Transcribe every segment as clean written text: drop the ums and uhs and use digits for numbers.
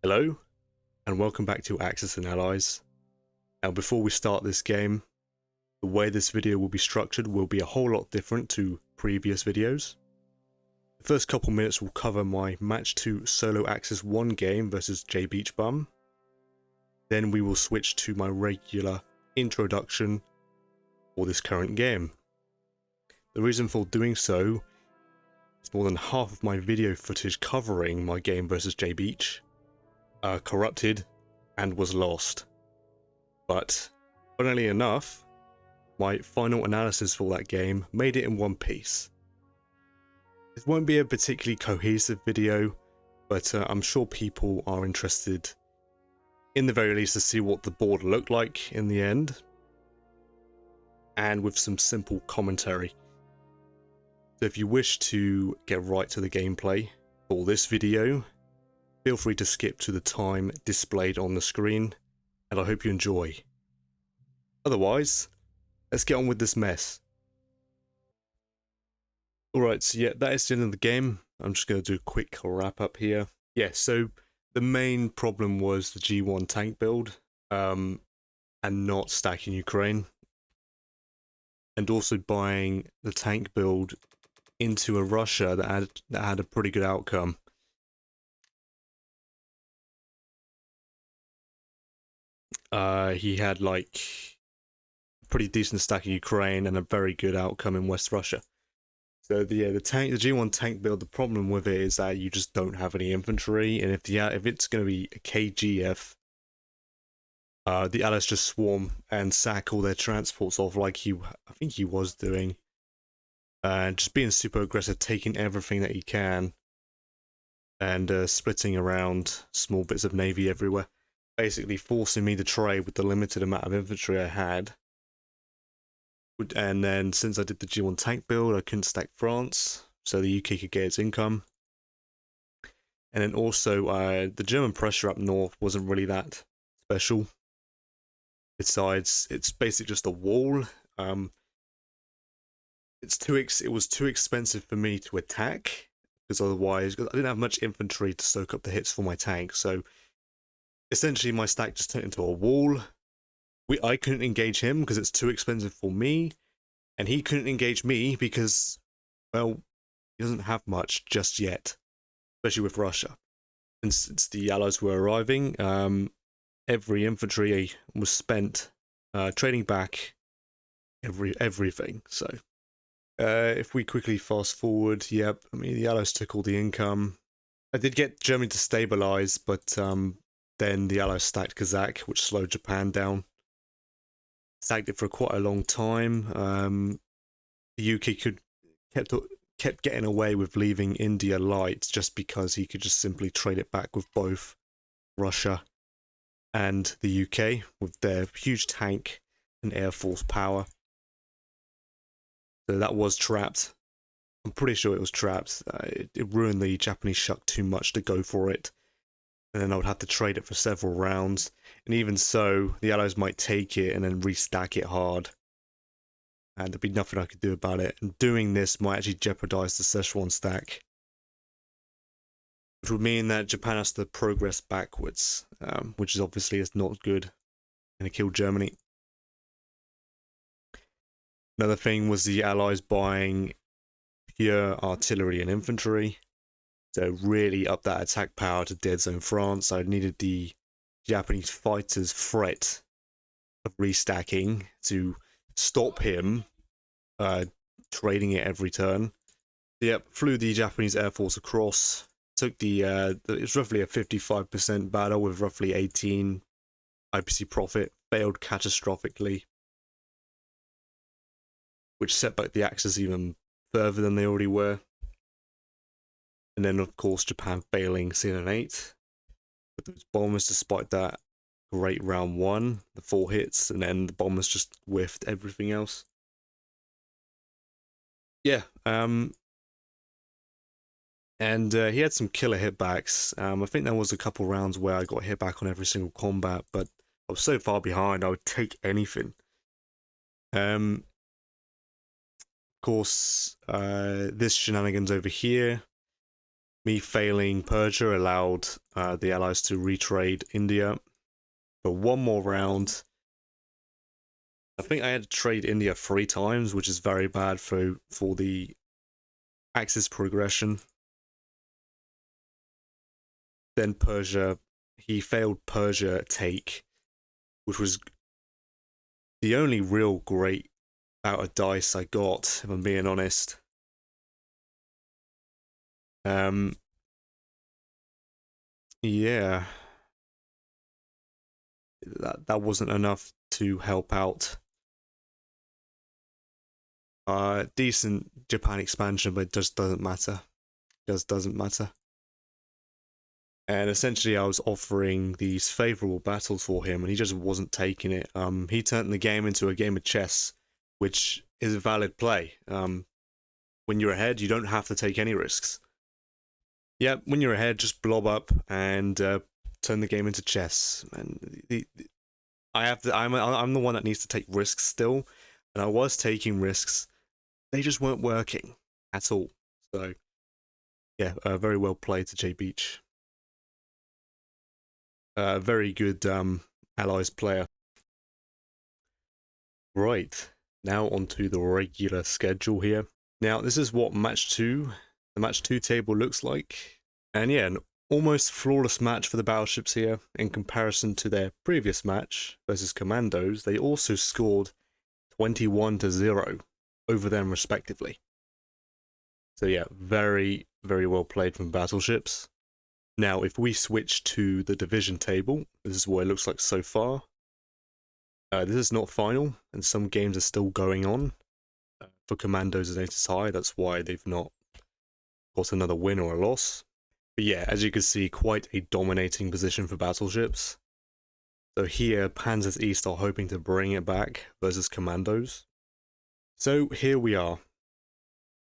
Hello, and welcome back to Axis and Allies. Now, before we start this game, the way this video will be structured will be a whole lot different to previous videos. The first couple minutes will cover my Match 2 Solo Axis 1 game versus J Beach Bum. Then we will switch to my regular introduction for this current game. The reason for doing so is more than half of my video footage covering my game versus J Beach corrupted and was lost. But funnily enough, my final analysis for that game made it in one piece. It won't be a particularly cohesive video, but I'm sure people are interested, in the very least, to see what the board looked like in the end, and with some simple commentary. So if you wish to get right to the gameplay for this video, feel free to skip to the time displayed on the screen, and I hope you enjoy. Otherwise, let's get on with this mess. Alright, so yeah, that is the end of the game. I'm just going to do a quick wrap up here. Yeah, so the main problem was the G1 tank build, and not stacking Ukraine. And also buying the tank build into a Russia that had a pretty good outcome. He had like pretty decent stack in Ukraine and a very good outcome in West Russia. So the G1 tank build, the problem with it is that you just don't have any infantry, and if it's going to be a KGF, the Allies just swarm and sack all their transports off like I think he was doing, and just being super aggressive, taking everything that he can, and splitting around small bits of navy everywhere, basically forcing me to trade with the limited amount of infantry I had. And then since I did the G1 tank build, I couldn't stack France, so the UK could get its income. And then also, the German pressure up north wasn't really that special. Besides, it's basically just a wall. It was too expensive for me to attack, because otherwise, I didn't have much infantry to soak up the hits for my tank. So essentially, my stack just turned into a wall. I couldn't engage him because it's too expensive for me, and he couldn't engage me because, well, he doesn't have much just yet, especially with Russia. And since the Allies were arriving, every infantry was spent trading back everything. So if we quickly fast forward, yep, I mean, the Allies took all the income. I did get Germany to stabilize, but then the Allies stacked Kazakh, which slowed Japan down. Stacked it for quite a long time. The UK kept getting away with leaving India light just because he could just simply trade it back with both Russia and the UK with their huge tank and air force power. So that was trapped. I'm pretty sure it was trapped. It ruined the Japanese shuck too much to go for it. And then I would have to trade it for several rounds. And even so, the Allies might take it and then restack it hard. And there'd be nothing I could do about it. And doing this might actually jeopardize the Szechuan stack, which would mean that Japan has to progress backwards, which is obviously is not good and it killed Germany. Another thing was the Allies buying pure artillery and infantry, so really up that attack power to dead zone France. I needed the Japanese fighters' threat of restacking to stop him trading it every turn. Yep, flew the Japanese Air Force across, took it's roughly a 55% battle with roughly 18 IPC profit, failed catastrophically, which set back the Axis even further than they already were. And then, of course, Japan failing CNN8 with those bombers. Despite that great round one, the 4 hits, and then the bombers just whiffed everything else. Yeah, and he had some killer hitbacks. I think there was a couple rounds where I got hit back on every single combat, but I was so far behind, I would take anything. Of course, this shenanigans over here Me failing Persia allowed the Allies to retrade India for one more round. I think I had to trade India 3 times, which is very bad for the Axis progression. Then Persia, he failed Persia take, which was the only real great bout of dice I got, if I'm being honest. Yeah, that wasn't enough to help out. Decent Japan expansion, but it just doesn't matter. Just doesn't matter. And essentially, I was offering these favorable battles for him, and he just wasn't taking it. He turned the game into a game of chess, which is a valid play. When you're ahead, you don't have to take any risks. Yeah, when you're ahead, just blob up and turn the game into chess. And I'm the one that needs to take risks still, and I was taking risks. They just weren't working at all. So, yeah, very well played to J Beach. Very good Allies player. Right, now onto the regular schedule here. Now, this is what the match 2 table looks like. And yeah, an almost flawless match for the battleships here. In comparison to their previous match versus Commandos, they also scored 21-0 over them respectively. So yeah, very, very well played from battleships. Now, if we switch to the division table, this is what it looks like so far. This is not final, and some games are still going on. For Commandos and Aces High, that's why they've not got another win or a loss. But yeah, as you can see, quite a dominating position for battleships. So here, Panzers East are hoping to bring it back versus Commandos. So here we are.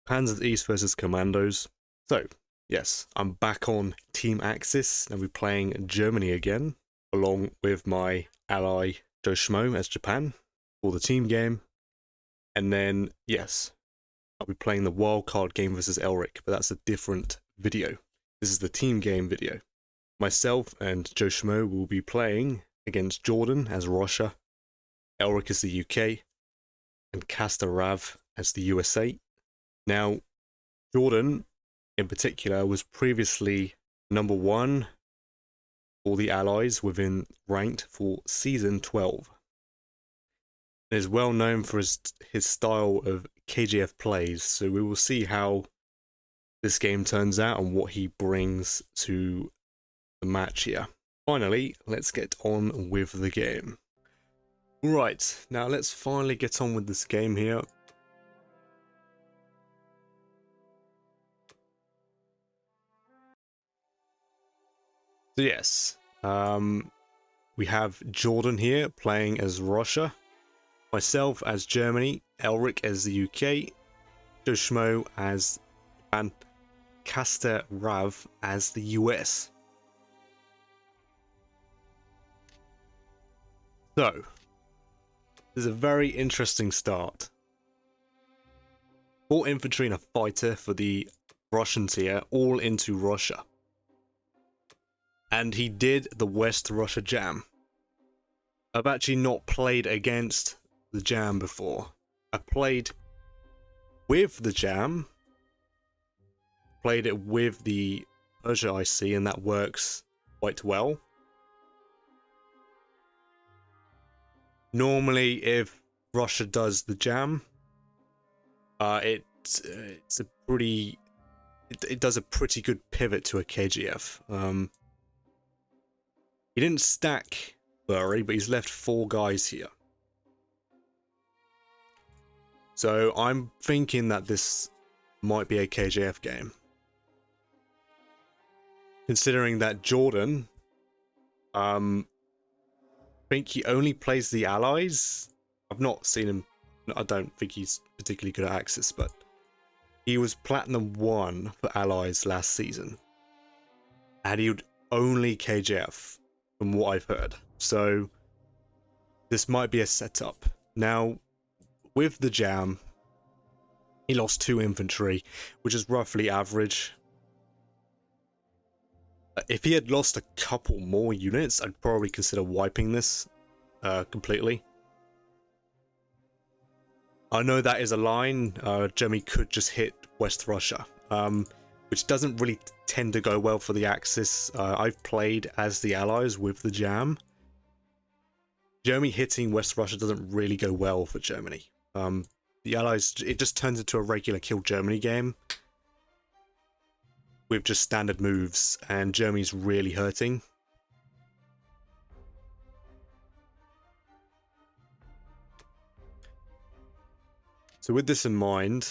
Panzers East versus Commandos. So, yes, I'm back on Team Axis, and we're playing Germany again, along with my ally Joe Schmo as Japan for the team game. And then, yes, I'll be playing the wildcard game versus Elric, but that's a different video. This is the team game video. Myself and Joe Schmo will be playing against Jordan as Russia, Elric as the UK, and Castor Rav as the USA. Now, Jordan, in particular, was previously number 1 for the Allies within ranked for Season 12. It is well known for his style of KGF plays, so we will see how this game turns out and what he brings to the match here. Finally, let's get on with the game. Right, now let's finally get on with this game here. So yes, we have Jordan here playing as Russia, myself as Germany, Elric as the UK, Joe Schmo as Japan, Castor Rav as the US. So, this is a very interesting start. 4 infantry and a fighter for the Russians here, all into Russia. And he did the West Russia Jam. I've actually not played against the Jam before. I played with the Jam, played it with the Persia IC, and that works quite well. Normally, if Russia does the Jam, it does a pretty good pivot to a KGF. He didn't stack Bury, but he's left 4 guys here. So I'm thinking that this might be a KJF game. Considering that Jordan, I think he only plays the Allies. I've not seen him. I don't think he's particularly good at Axis, but he was Platinum 1 for Allies last season. And he would only KJF, from what I've heard. So this might be a setup. Now, with the Jam, he lost 2 infantry, which is roughly average. If he had lost a couple more units, I'd probably consider wiping this completely. I know that is a line. Germany could just hit West Russia, which doesn't really tend to go well for the Axis. I've played as the Allies with the Jam. Germany hitting West Russia doesn't really go well for Germany. The Allies, it just turns into a regular kill Germany game with just standard moves, and Germany's really hurting. So with this in mind,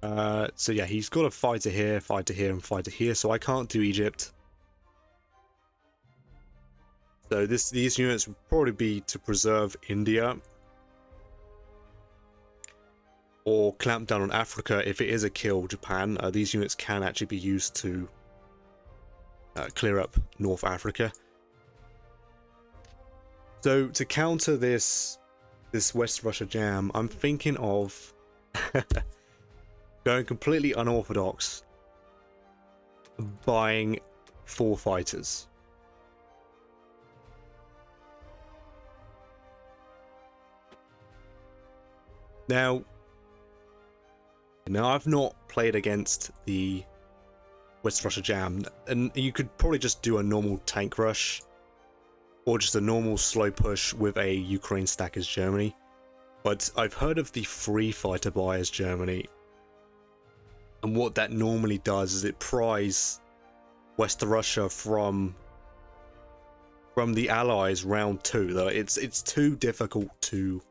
so yeah, he's got a fighter here, and fighter here, so I can't do Egypt. So these units would probably be to preserve India or clamp down on Africa if it is a kill Japan. These units can actually be used to clear up North Africa. So to counter this West Russia jam, I'm thinking of going completely unorthodox, buying 4 fighters. Now I've not played against the West Russia jam, and you could probably just do a normal tank rush or just a normal slow push with a Ukraine stack as Germany. But I've heard of the free fighter buy as Germany, and what that normally does is it pries West Russia from the Allies round 2. It's too difficult to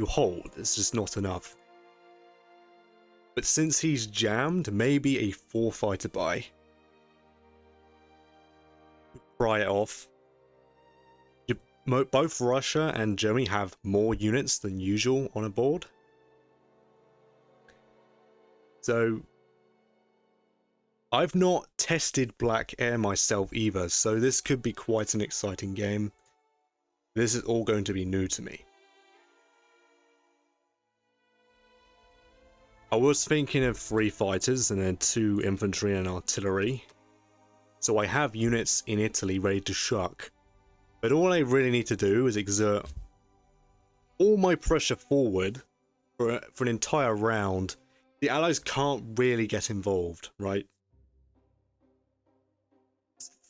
hold. It's just not enough. But since he's jammed, maybe a 4 fighter buy. Pry it off. Both Russia and Germany have more units than usual on a board. So I've not tested Black Air myself either, so this could be quite an exciting game. This is all going to be new to me. I was thinking of 3 fighters and then 2 infantry and artillery. So I have units in Italy ready to shuck. But all I really need to do is exert all my pressure forward for an entire round. The Allies can't really get involved, right?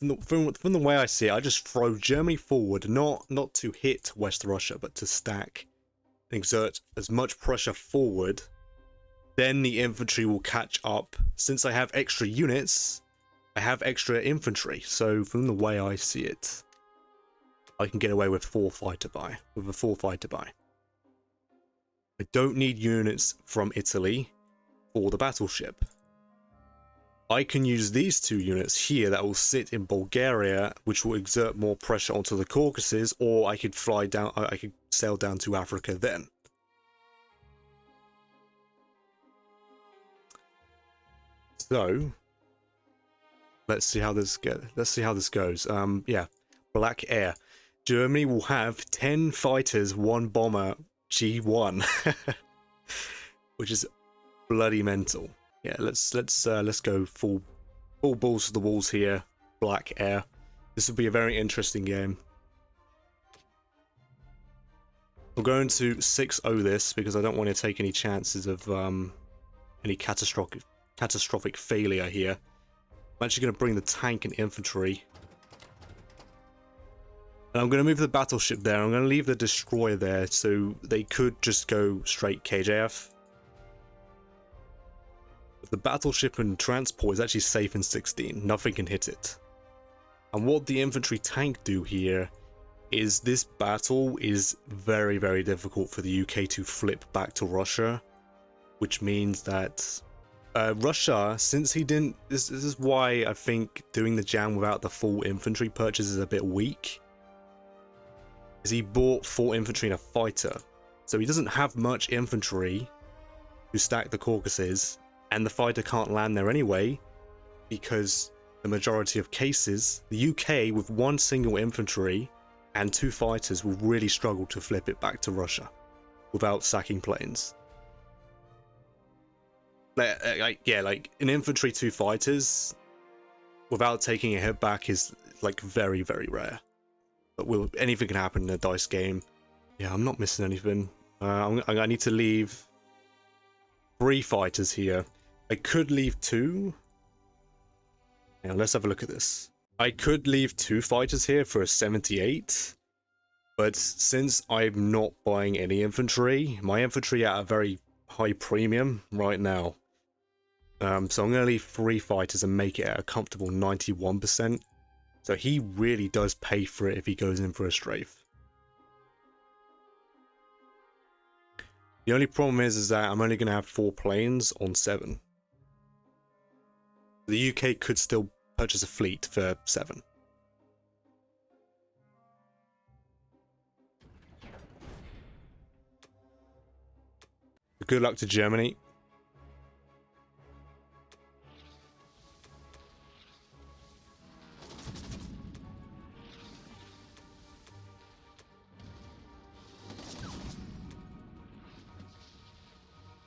From the way I see it, I just throw Germany forward, not to hit West Russia, but to stack and exert as much pressure forward. Then the infantry will catch up. Since I have extra units, I have extra infantry. So from the way I see it, I can get away with a 4 fighter buy. I don't need units from Italy for the battleship. I can use these 2 units here that will sit in Bulgaria, which will exert more pressure onto the Caucasus, or I could fly down. I could sail down to Africa then. So let's see how this goes. Yeah, Black Air. Germany will have 10 fighters, 1 bomber, G1, which is bloody mental. Yeah, let's go full balls to the walls here. Black Air. This will be a very interesting game. I'm going to 6-0 this because I don't want to take any chances of any catastrophic failure here. I'm actually going to bring the tank and infantry. And I'm going to move the battleship there. I'm going to leave the destroyer there, so they could just go straight KJF. But the battleship and transport is actually safe in 16. Nothing can hit it. And what the infantry tank do here is this battle is very, very difficult for the UK to flip back to Russia, which means that Russia, since he didn't, this is why I think doing the jam without the full infantry purchase is a bit weak, is he bought 4 infantry and a fighter, so he doesn't have much infantry to stack the Caucasus, and the fighter can't land there anyway, because the majority of cases, the UK with 1 single infantry and 2 fighters will really struggle to flip it back to Russia without sacking planes. like an infantry 2 fighters without taking a hit back is like very, very rare. But anything can happen in a dice game. Yeah, I'm not missing anything. I need to leave 3 fighters here. I could leave 2. Now let's have a look at this. I could leave 2 fighters here for a 78, but since I'm not buying any infantry, my infantry at a very high premium right now. So I'm going to leave 3 fighters and make it at a comfortable 91%. So he really does pay for it if he goes in for a strafe. The only problem is that I'm only going to have 4 planes on 7. The UK could still purchase a fleet for 7. Good luck to Germany.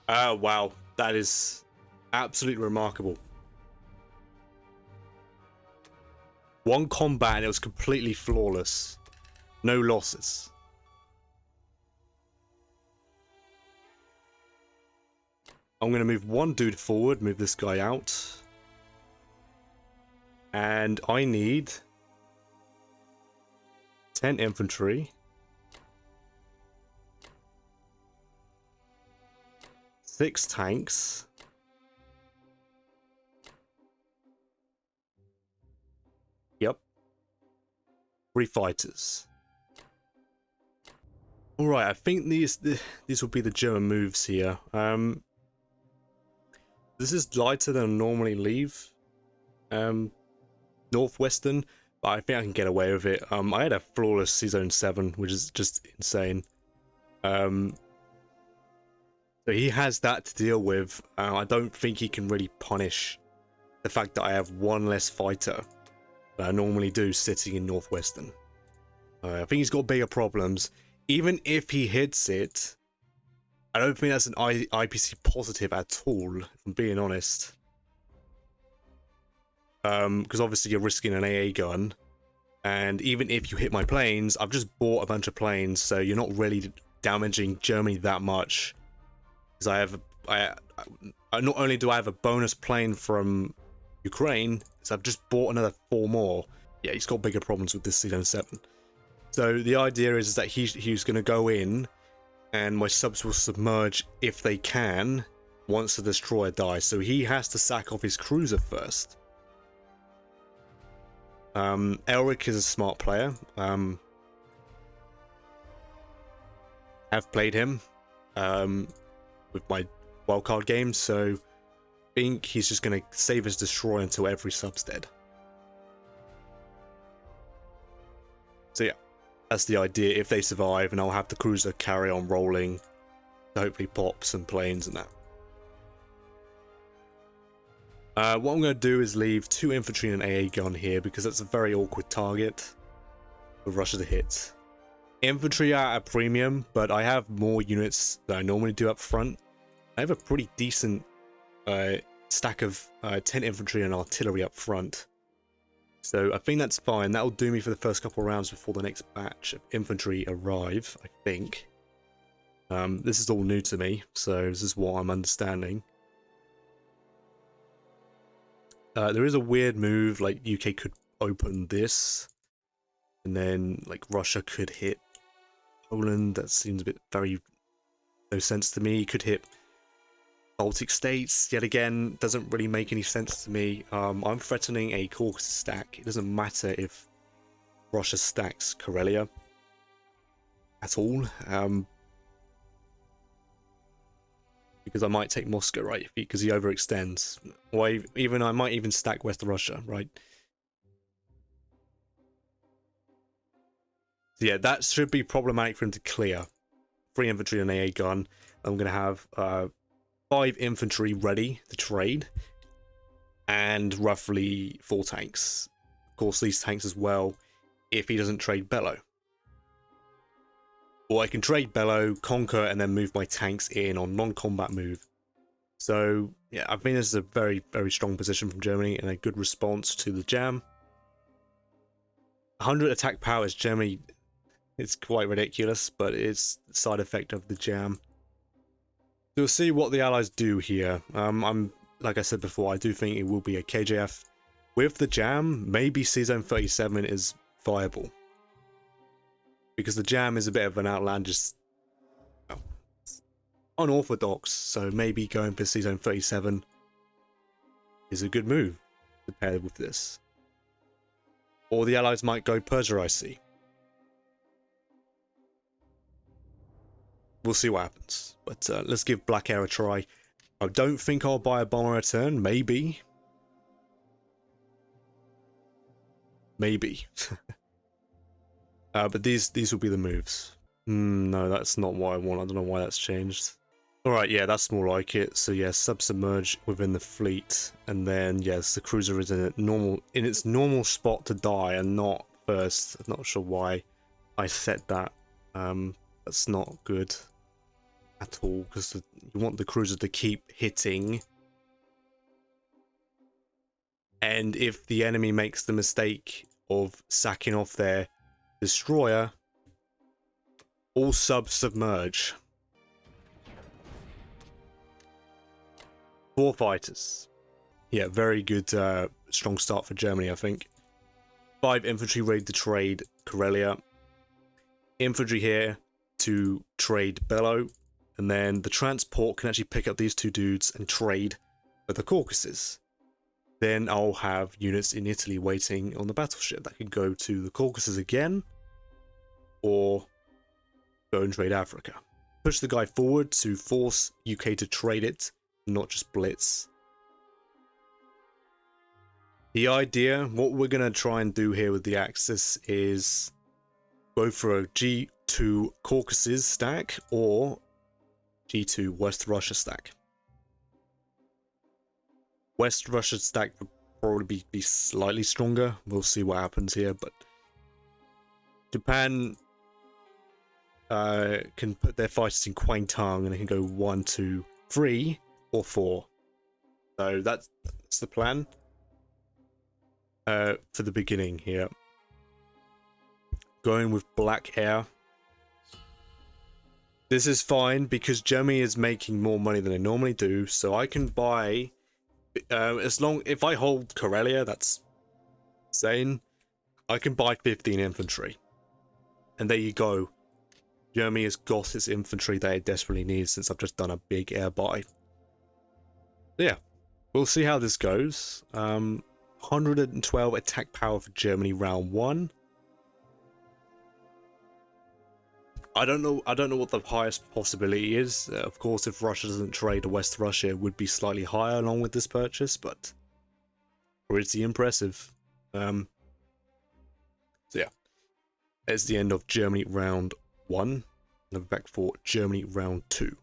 Oh, wow. That is absolutely remarkable. 1 combat and it was completely flawless. No losses. I'm going to move 1 dude forward, move this guy out. And I need 10 infantry. 6 tanks. Yep. 3 fighters. Alright, I think these will be the German moves here. This is lighter than I normally leave. Northwestern, but I think I can get away with it. I had a flawless C-Zone 7, which is just insane. So he has that to deal with. I don't think he can really punish the fact that I have 1 less fighter than I normally do sitting in Northwestern. I think he's got bigger problems. Even if he hits it, I don't think that's an IPC positive at all, if I'm being honest. Because obviously you're risking an AA gun, and even if you hit my planes, I've just bought a bunch of planes, so you're not really damaging Germany that much. Because not only do I have a bonus plane from Ukraine, so I've just bought another 4 more. Yeah, he's got bigger problems with this C-Zone 7. So the idea is that he's going to go in, and my subs will submerge if they can once the destroyer dies. So he has to sack off his cruiser first. Elric is a smart player. I've played him with my wildcard games, so I think he's just going to save his destroyer until every sub's dead. So yeah, that's the idea if they survive, and I'll have the cruiser carry on rolling to hopefully pop some planes and that. What I'm going to do is leave 2 infantry and an AA gun here because that's a very awkward target for Russia to hit. Infantry are at a premium, but I have more units than I normally do up front. I have a pretty decent stack of 10 infantry and artillery up front. So I think that's fine. That'll do me for the first couple of rounds before the next batch of infantry arrive, I think. This is all new to me, so this is what I'm understanding. There is a weird move, like UK could open this, and then like Russia could hit Poland. That seems a bit very no sense to me. Could hit Baltic states yet again. Doesn't really make any sense to me. I'm threatening a Caucasus stack. It doesn't matter if Russia stacks Karelia at all. Because I might take Moscow, right? Because he overextends. Or I might even stack West Russia, right? So yeah, that should be problematic for him to clear. 3 infantry and an AA gun. I'm going to have 5 infantry ready to trade. And roughly 4 tanks. Of course, these tanks as well, if he doesn't trade Bellow. Or I can trade Bellow, conquer, and then move my tanks in on non-combat move So yeah, I think this is a very, very strong position from Germany and a good response to the jam. 100 attack power is Germany. It's quite ridiculous, but it's a side effect of the jam. We'll see what the Allies do here. Like I said before, I do think it will be a KJF. With the jam, maybe C-Zone 37 is viable. Because the jam is a bit of an outlandish, unorthodox, so maybe going for C-Zone 37 is a good move to pair with this. Or the Allies might go Persia IC. We'll see what happens, but let's give Black Air a try. I don't think I'll buy a bomber a turn, maybe. Maybe. But these will be the moves. No, that's not what I want. I don't know why that's changed. Alright, yeah, that's more like it. So yeah, submerge within the fleet, and then yes, the cruiser is in its normal spot to die and not first. I'm not sure why I set that. That's not good at all, because you want the cruiser to keep hitting. And if the enemy makes the mistake of sacking off their destroyer, all subs submerge. 4 fighters. Yeah, very good, strong start for Germany, I think. 5 infantry ready to trade Karelia. Infantry here to trade Bello. And then the transport can actually pick up these 2 dudes and trade for the Caucasus. Then I'll have units in Italy waiting on the battleship that can go to the Caucasus again, or go and trade Africa. Push the guy forward to force UK to trade it, not just blitz. The idea, what we're going to try and do here with the Axis is go for a G2 Caucasus stack or G2 West Russia stack. West Russia stack would probably be slightly stronger. We'll see what happens here, but Japan can put their fighters in Kwangtung and they can go 1, 2, 3, or 4. So that's the plan for the beginning here. Going with Black Air. This is fine because Germany is making more money than they normally do, so I can buy if I hold Karelia, that's insane. I can buy 15 infantry. And there you go. Germany has got its infantry that it desperately needs since I've just done a big air buy. Yeah, we'll see how this goes. 112 attack power for Germany round 1. I don't know what the highest possibility is. Of course, if Russia doesn't trade West Russia, it would be slightly higher along with this purchase, but pretty impressive. So yeah, that's the end of Germany round 1. Now back for Germany round 2.